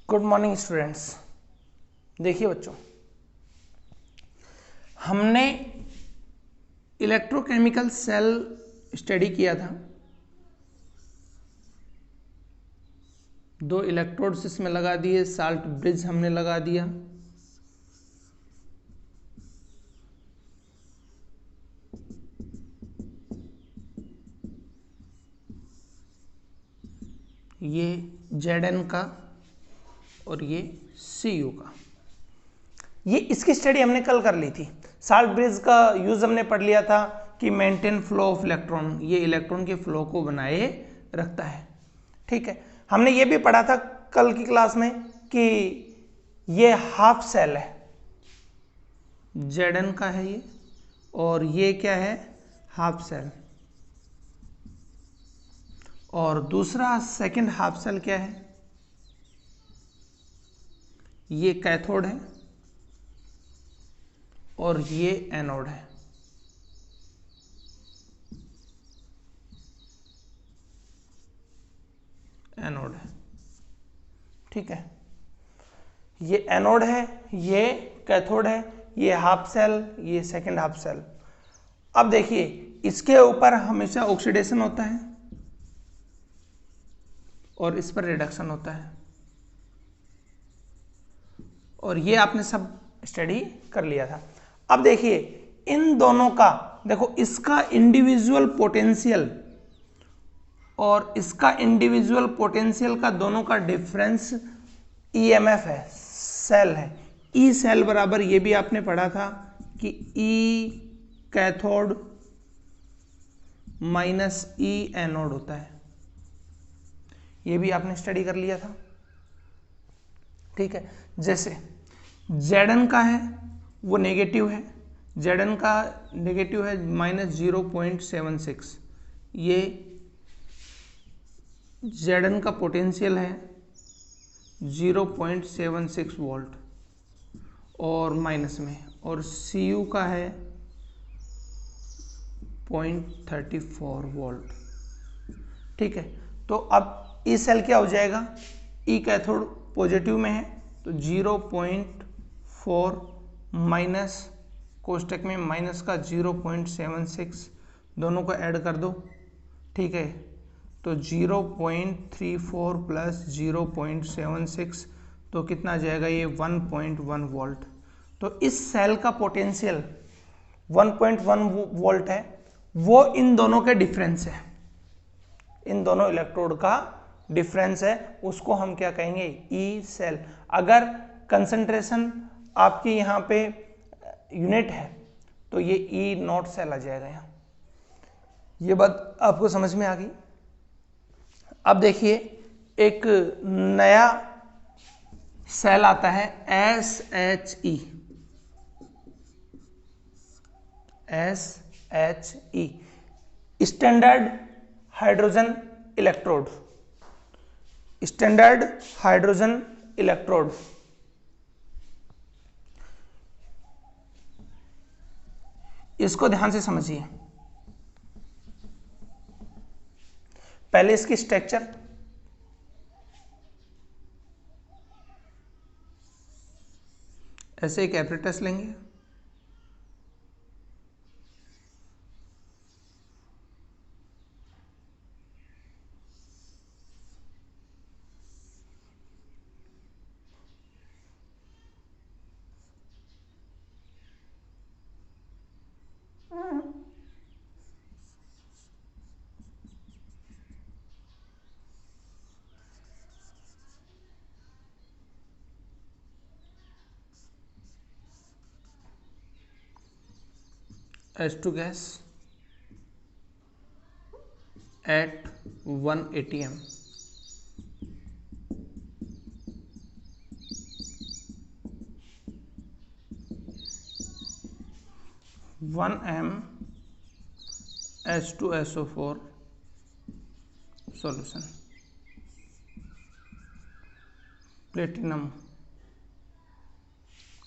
Good morning students. देखिए बच्चों, हमने इलेक्ट्रोकेमिकल सेल स्टडी किया था। 2 इलेक्ट्रोड्स इसमें लगा दिए, साल्ट ब्रिज हमने लगा दिया। ये Zn का और ये Cu का। ये इसकी स्टडी हमने कल कर ली थी। साल्ट ब्रिज का यूज हमने पढ़ लिया था कि मेंटेन फ्लो ऑफ इलेक्ट्रॉन, ये इलेक्ट्रॉन के फ्लो को बनाए रखता है। ठीक है, हमने ये भी पढ़ा था कल की क्लास में कि ये हाफ सेल है, Zn का है ये, और ये क्या है, हाफ सेल। और दूसरा सेकंड हाफ सेल क्या है, ये कैथोड है और ये एनोड है। एनोड है, ठीक है, ये एनोड है, ये कैथोड है, ये हाफ सेल, ये सेकंड हाफ सेल। अब देखिए, इसके ऊपर हमेशा ऑक्सीडेशन होता है और इस पर रिडक्शन होता है, और ये आपने सब स्टडी कर लिया था। अब देखिए इन दोनों का, देखो इसका इंडिविजुअल पोटेंशियल और इसका इंडिविजुअल पोटेंशियल का दोनों का डिफरेंस ईएमएफ है, सेल है। ई सेल बराबर, ये भी आपने पढ़ा था कि ई कैथोड माइनस ई एनोड होता है, ये भी आपने स्टडी कर लिया था। ठीक है, जैसे Zn का है वो नेगेटिव है, Zn का नेगेटिव है -0.76, ये Zn का पोटेंशियल है 0.76 वोल्ट और माइनस में, और Cu का है 0.34 वोल्ट। ठीक है, तो अब ई सेल क्या हो जाएगा, ई कैथोड पॉजिटिव में है तो 0.4 माइनस कोष्टक में माइनस का 0.76, दोनों को ऐड कर दो। ठीक है, तो 0.34 प्लस 0.76 तो कितना आ जाएगा, ये 1.1 वोल्ट। तो इस सेल का पोटेंशियल 1.1 वोल्ट है, वो इन दोनों के डिफरेंस है, इन दोनों इलेक्ट्रोड का डिफरेंस है, उसको हम क्या कहेंगे, ई सेल। अगर कंसंट्रेशन आपकी यहाँ पे यूनिट है तो ये ई नॉट सेल आ जाएगा यहाँ। ये बात आपको समझ में आ गई। अब देखिए एक नया सेल आता है SHE, standard hydrogen electrode, standard hydrogen electrode. इसको ध्यान से समझिए। पहले इसकी स्ट्रक्चर, ऐसे एक एपरेटस लेंगे, H2 gas at 1 atm, H2SO4 solution, platinum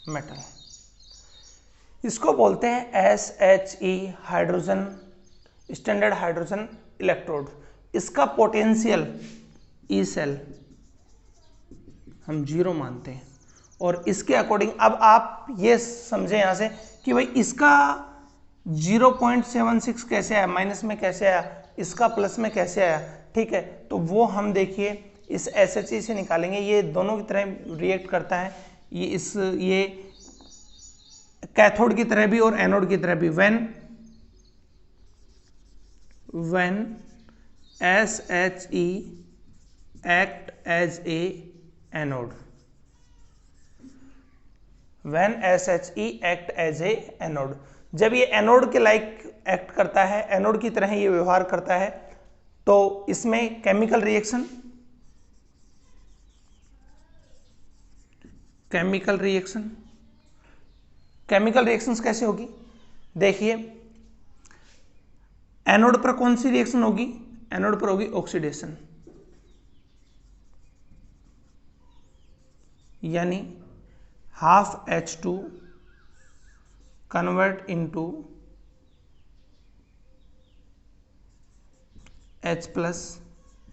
metal. इसको बोलते हैं SHE, hydrogen, standard hydrogen electrode. इसका पोटेंशियल ई सेल हम 0 मानते हैं। और इसके अकॉर्डिंग अब आप ये समझे यहाँ से कि भाई इसका 0.76 कैसे आया, माइनस में कैसे आया, इसका प्लस में कैसे आया। ठीक है, तो वो हम देखिए इस SHE से निकालेंगे। ये दोनों की तरह रिएक्ट करता है, ये कैथोड की तरह भी और एनोड की तरह भी। when SHE act as a anode, when SHE act as a anode, जब ये एनोड के लाइक एक्ट करता है, एनोड की तरह ये व्यवहार करता है, तो इसमें केमिकल रिएक्शन कैसे होगी, देखिए एनोड पर कौन सी रिएक्शन होगी, एनोड पर होगी ऑक्सीडेशन, यानी half H2 convert into H plus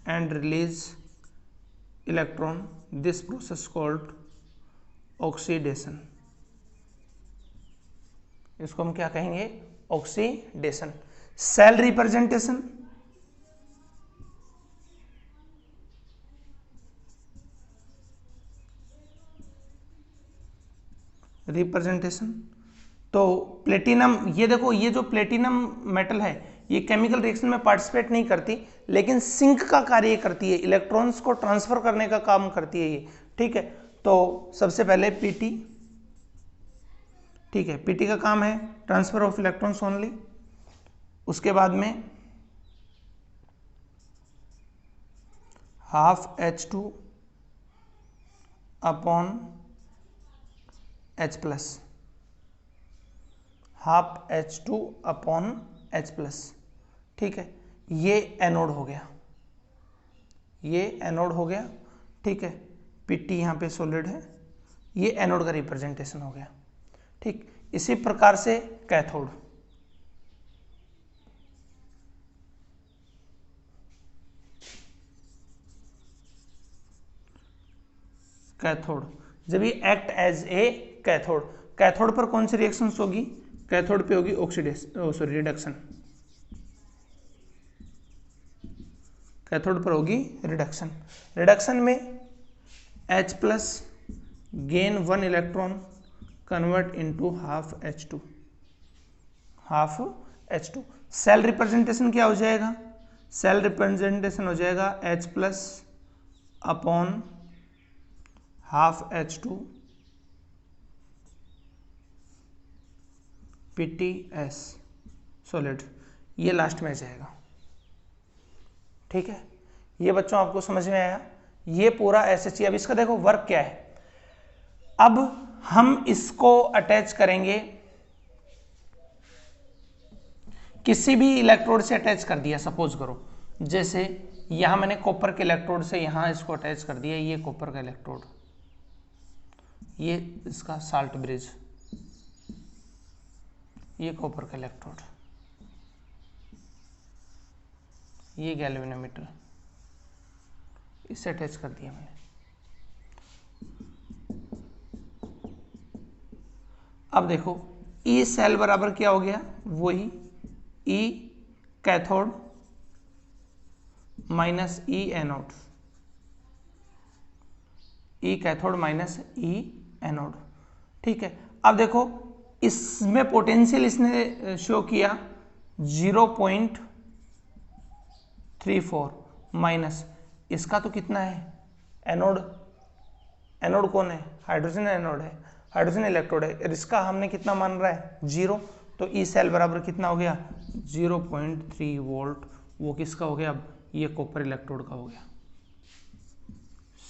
and release electron. This process called oxidation. इसको हम क्या कहेंगे, ऑक्सीडेशन। सेल रिप्रेजेंटेशन, तो प्लेटिनम, ये देखो ये जो प्लेटिनम मेटल है ये केमिकल रिएक्शन में पार्टिसिपेट नहीं करती, लेकिन सिंक का कार्य करती है, इलेक्ट्रॉन्स को ट्रांसफर करने का काम करती है ये। ठीक है, तो सबसे पहले पीटी, ठीक है, पीटी का काम है ट्रांसफर ऑफ इलेक्ट्रॉन्स ओनली। उसके बाद में half H2 upon H plus, half H2 upon H plus. ठीक है, ये एनोड हो गया, ये एनोड हो गया। ठीक है, पीटी यहाँ पे सॉलिड है, ये एनोड का रिप्रेजेंटेशन हो गया। ठीक, इसी प्रकार से कैथोड, जब ये एक्ट एज ए कैथोड पर कौन सी रिएक्शंस होगी, कैथोड पे होगी ऑक्सीडेशन, रिडक्शन, कैथोड पर होगी रिडक्शन में H plus gain 1 electron convert into half H2। Cell representation क्या हो जाएगा, सेल रिप्रेजेंटेशन हो जाएगा H plus upon half H2 PTS solid, ये लास्ट में जाएगा। ठीक है, ये बच्चों आपको समझ में आया, ये पूरा SHE। अब इसका देखो वर्क क्या है, अब हम इसको अटैच करेंगे, किसी भी इलेक्ट्रोड से अटैच कर दिया, सपोज करो जैसे यहां मैंने कॉपर के इलेक्ट्रोड से यहां इसको अटैच कर दिया, ये कॉपर का इलेक्ट्रोड, ये इसका साल्ट ब्रिज, ये कॉपर का इलेक्ट्रोड, ये गैल्वेनोमीटर, इससे अटैच कर दिया मैंने। अब देखो ई सेल बराबर क्या हो गया, वही ई कैथोड माइनस ई एनोड, ई कैथोड माइनस ई एनोड। ठीक है, अब देखो इसमें पोटेंशियल इसने शो किया 0.34 माइनस, इसका तो कितना है, एनोड कौन है, हाइड्रोजन एनोड है, हाइड्रोजन इलेक्ट्रोड है, इसका हमने कितना मान रहा है 0, तो ई सेल बराबर कितना हो गया 0.3 वोल्ट। वो किसका हो गया, अब ये कॉपर इलेक्ट्रोड का हो गया,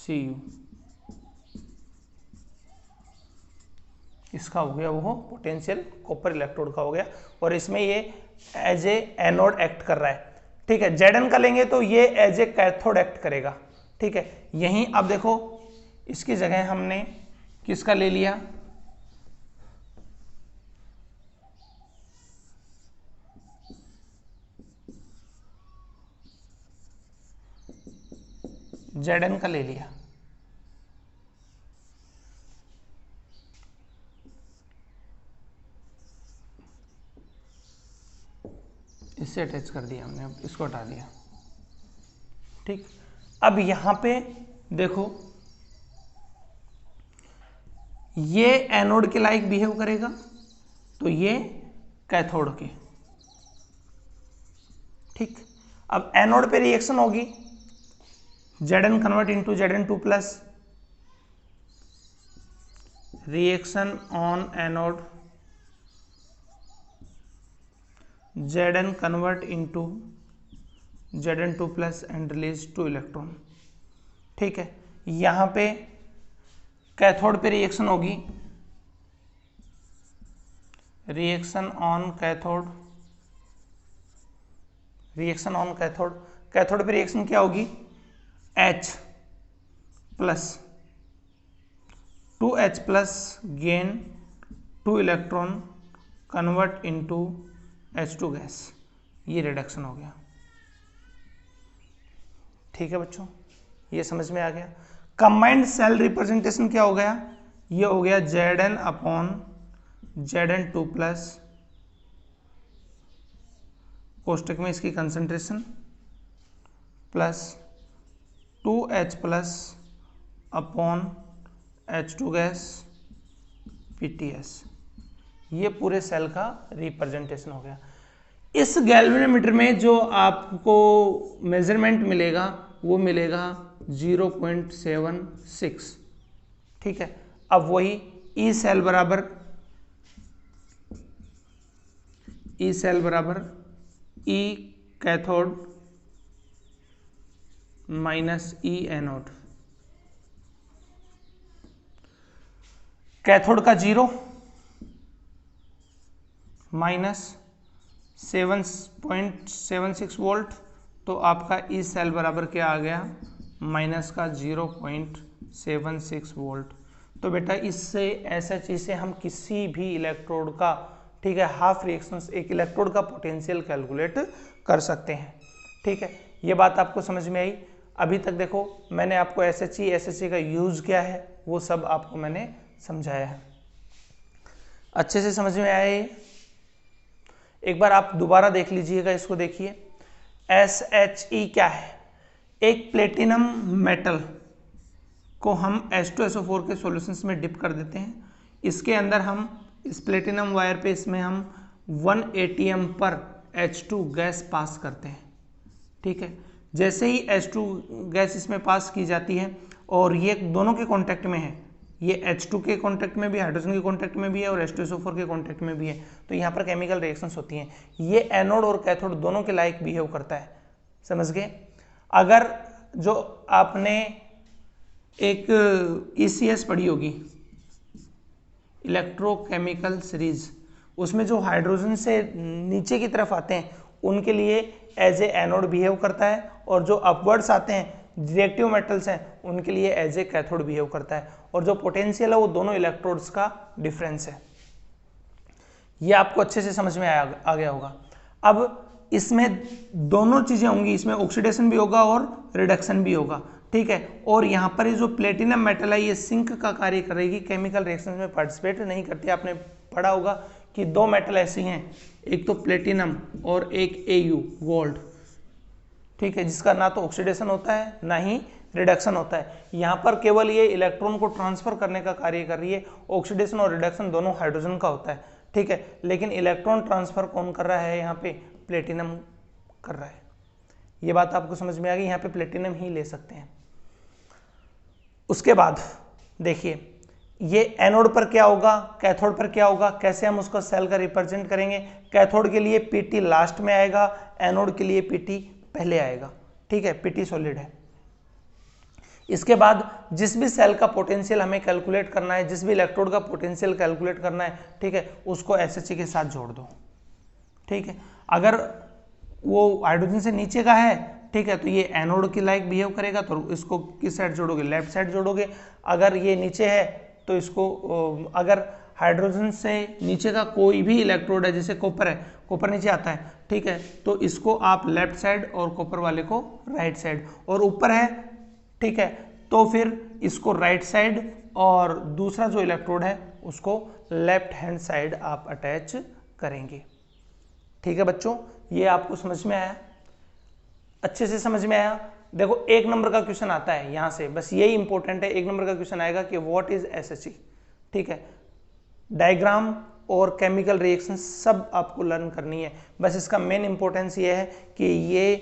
Cu, इसका हो गया वो पोटेंशियल कॉपर इलेक्ट्रोड का हो गया, और इसमें ये एज ए एनोड एक्ट कर रहा है। ठीक है, Zn का लेंगे तो ये एज ए कैथोड एक्ट करेगा। ठीक है, यहीं अब देखो इसकी जगह हमने किसका ले लिया, Zn का ले लिया। इससे अटैच कर दिया हमने, अब इसको हटा दिया। ठीक, अब यहां पे देखो ये एनोड के लाइक बिहेव करेगा, तो ये कैथोड के। ठीक, अब एनोड पे रिएक्शन होगी, Zn convert into Zn2 plus, reaction on anode Zn convert into Zn2 plus and release 2 electron. ठीक है, यहां पे कैथोड पे रिएक्शन होगी, reaction on cathode, reaction on cathode, cathode पे रिएक्शन क्या होगी, H plus 2H plus gain 2 electron convert into H2 gas, ये रिडक्शन हो गया। ठीक है बच्चों, ये समझ में आ गया। कंबाइंड सेल रिप्रेजेंटेशन क्या हो गया, ये हो गया Zn अपॉन Zn2 प्लस, कोष्टक में इसकी concentration, plus 2H plus upon H2 gas PTS, ये पूरे सेल का रिप्रेजेंटेशन हो गया। इस गैल्वेनोमीटर में जो आपको मेजरमेंट मिलेगा वो मिलेगा 0.76। ठीक है, अब वही ई सेल बराबर ई कैथोड माइनस ई एनोड, कैथोड का 0 माइनस 7.76 वोल्ट, तो आपका ई सेल बराबर क्या आ गया, माइनस का 0.76 वोल्ट। तो बेटा इससे SHE से हम किसी भी इलेक्ट्रोड का, ठीक है, हाफ रिएक्शंस एक इलेक्ट्रोड का पोटेंशियल कैलकुलेट कर सकते हैं। ठीक है, ये बात आपको समझ में आई। अभी तक देखो मैंने आपको SHE का यूज क्या है वो सब आपको मैंने समझाया है, अच्छे से समझ में आया ये। एक बार आप दोबारा देख लीजिएगा, इसको देखिए। SHE क्या है, एक प्लेटिनम मेटल को हम H2SO4 के सॉल्यूशंस में डिप कर देते हैं। इसके अंदर हम इस प्लेटिनम वायर पे इसमें हम 1 ATM पर H2 गैस पास करते हैं। ठीक है, जैसे ही H2 गैस इसमें पास की जाती है और ये दोनों के कांटेक्ट में है, ये H2 के कांटेक्ट में भी, हाइड्रोजन के कांटेक्ट में भी है और H2SO4 के कांटेक्ट में भी है, तो यहाँ पर केमिकल रिएक्शंस होती हैं। ये एनोड और कैथोड दोनों के लायक बिहेव करता है, समझ गए। अगर जो आपने एक ECS पढ़ी होगी, इलेक्ट्रोकेमिकल सीरीज, उसमें जो हाइड्रोजन से नीचे की तरफ आते हैं उनके लिए एज ए एनोड बिहेव करता है, और जो अपवर्ड्स आते हैं रिएक्टिव मेटल्स हैं उनके लिए एज ए कैथोड बिहेव करता है, और जो पोटेंशियल है वो दोनों इलेक्ट्रोड्स का डिफरेंस है। ये आपको अच्छे से समझ में आ गया होगा। अब इसमें दोनों चीजें होंगी, इसमें ऑक्सीडेशन भी होगा और रिडक्शन भी होगा। ठीक है, और यहाँ पर ये जो प्लेटिनम मेटल है ये सिंक का कार्य करेगी, केमिकल रिएक्शन में पार्टिसिपेट नहीं करती। आपने पढ़ा होगा कि दो मेटल ऐसी हैं, एक तो प्लेटिनम और एक Au गोल्ड, ठीक है, जिसका ना तो ऑक्सीडेशन होता है ना ही रिडक्शन होता है। यहाँ पर केवल ये इलेक्ट्रॉन को ट्रांसफर करने का कार्य कर रही है, ऑक्सीडेशन और रिडक्शन दोनों हाइड्रोजन का होता है। ठीक है, लेकिन इलेक्ट्रॉन ट्रांसफर कौन कर रहा है, यहाँ पे प्लेटिनम कर रहा है। ये बात आपको समझ में आ गई, यहाँ पे प्लेटिनम ही ले सकते हैं। उसके बाद देखिए ये एनोड पर क्या होगा, कैथोड पर क्या होगा, कैसे हम उसको सेल का रिप्रेजेंट करेंगे। कैथोड के लिए Pt लास्ट में आएगा, एनोड के लिए Pt पहले आएगा। ठीक है, Pt सॉलिड है। इसके बाद जिस भी सेल का पोटेंशियल हमें कैलकुलेट करना है, जिस भी इलेक्ट्रोड का पोटेंशियल कैलकुलेट करना है, ठीक है, उसको SHE के साथ जोड़ दो। ठीक है, अगर वो हाइड्रोजन से नीचे का है, ठीक है, तो ये एनोड के लाइक बिहेव करेगा, तो इसको किस साइड जोड़ोगे, लेफ्ट साइड जोड़ोगे। अगर ये नीचे है तो इसको, अगर हाइड्रोजन से नीचे का कोई भी इलेक्ट्रोड है, जैसे कॉपर है, कॉपर नीचे आता है, ठीक है, तो इसको आप लेफ्ट साइड और कॉपर वाले को राइट साइड, और ऊपर है, ठीक है, तो फिर इसको राइट साइड और दूसरा जो इलेक्ट्रोड है उसको लेफ्ट हैंड साइड आप अटैच करेंगे। ठीक है बच्चों, ये आपको समझ में आया, अच्छे से समझ में आया। देखो 1 नंबर का क्वेश्चन आता है यहां से, बस यही इंपॉर्टेंट है, 1 नंबर का क्वेश्चन आएगा कि व्हाट इज एसएचई। ठीक है, डायग्राम और केमिकल रिएक्शन सब आपको लर्न करनी है, बस इसका मेन इंपॉर्टेंस ये है कि ये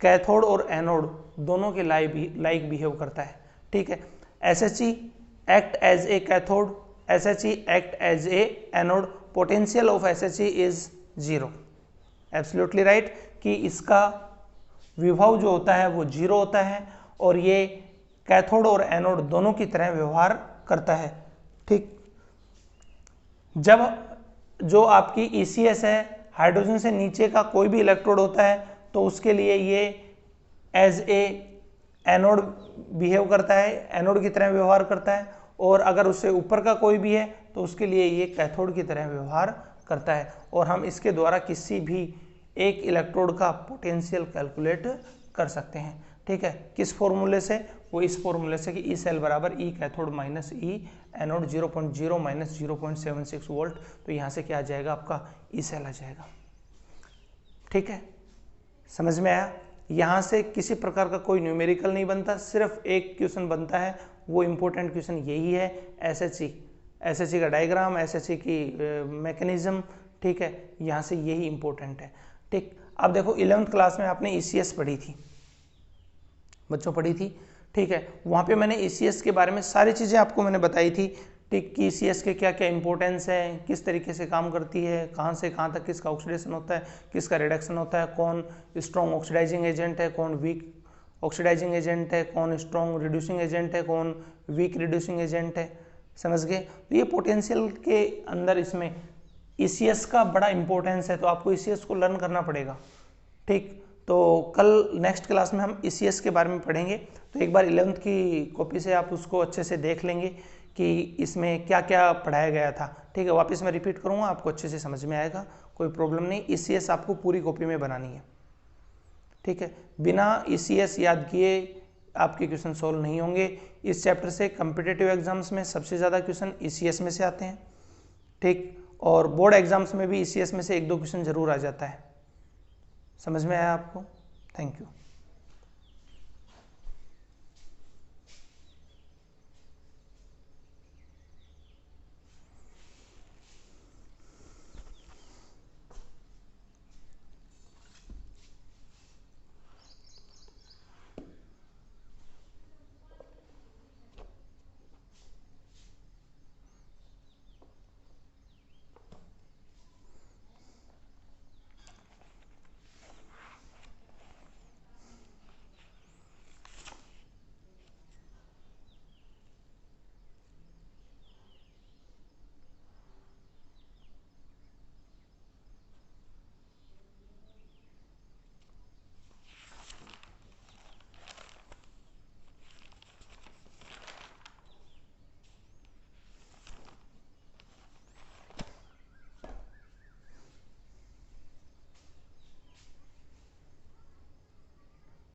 कैथोड और एनोड दोनों के लाइक बिहेव करता है। ठीक है, SHE act as a cathode, SHE act as a anode, potential of SHE is 0। Absolutely right कि इसका विभव जो होता है वो 0 होता है और ये कैथोड और एनोड दोनों की तरह व्यवहार करता है। ठीक, जब जो आपकी ECS है, हाइड्रोजन से नीचे का कोई भी इलेक्ट्रोड होता है तो उसके लिए ये एज ए एनोड बिहेव करता है, एनोड की तरह व्यवहार करता है, और अगर उससे ऊपर का कोई भी है तो उसके लिए ये कैथोड की तरह व्यवहार करता है। और हम इसके द्वारा किसी भी एक इलेक्ट्रोड का पोटेंशियल कैलकुलेट कर सकते हैं। ठीक है, किस फॉर्मूले से? वो इस फॉर्मूले से कि ई सेल बराबर ई कैथोड माइनस ई एनोड 0.0 माइनस 0.76 वोल्ट। तो यहाँ से क्या आ जाएगा आपका ई सेल आ जाएगा। ठीक है, समझ में आया? यहाँ से किसी प्रकार का कोई न्यूमेरिकल नहीं बनता, सिर्फ एक क्वेश्चन बनता है, वो इम्पोर्टेंट क्वेश्चन यही है, एसएचई का डायग्राम, एसएचई की मैकेनिज्म। ठीक है, यहाँ से यही इम्पोर्टेंट है। ठीक, अब देखो 11th क्लास में आपने ECS पढ़ी थी बच्चों, पढ़ी थी। ठीक है, वहाँ पे मैंने ECS के बारे में सारी चीज़ें आपको मैंने बताई थी। ठीक, कि ECS के क्या क्या इंपॉर्टेंस है, किस तरीके से काम करती है, कहाँ से कहाँ तक किसका ऑक्सीडेशन होता है, किसका रिडक्शन होता है, कौन स्ट्रॉन्ग ऑक्सीडाइजिंग एजेंट है, कौन वीक ऑक्सीडाइजिंग एजेंट है, कौन स्ट्रॉन्ग रिड्यूसिंग एजेंट है, कौन वीक रिड्यूसिंग एजेंट है। समझ गए? तो ये पोटेंशियल के अंदर इसमें ECS का बड़ा इंपॉर्टेंस है, तो आपको ECS को लर्न करना पड़ेगा। ठीक, तो कल नेक्स्ट क्लास में हम ECS के बारे में पढ़ेंगे। तो एक बार 11th की कॉपी से आप उसको अच्छे से देख लेंगे कि इसमें क्या क्या पढ़ाया गया था। ठीक है, वापस मैं रिपीट करूँगा, आपको अच्छे से समझ में आएगा, कोई प्रॉब्लम नहीं। ECS आपको पूरी कॉपी में बनानी है। ठीक है, बिना ECS याद किए आपके क्वेश्चन सॉल्व नहीं होंगे। इस चैप्टर से कम्पिटिटिव एग्जाम्स में सबसे ज़्यादा क्वेश्चन ECS में से आते हैं। ठीक, और बोर्ड एग्जाम्स में भी ECS में से 1-2 क्वेश्चन जरूर आ जाता है। समझ में आया आपको? Thank you.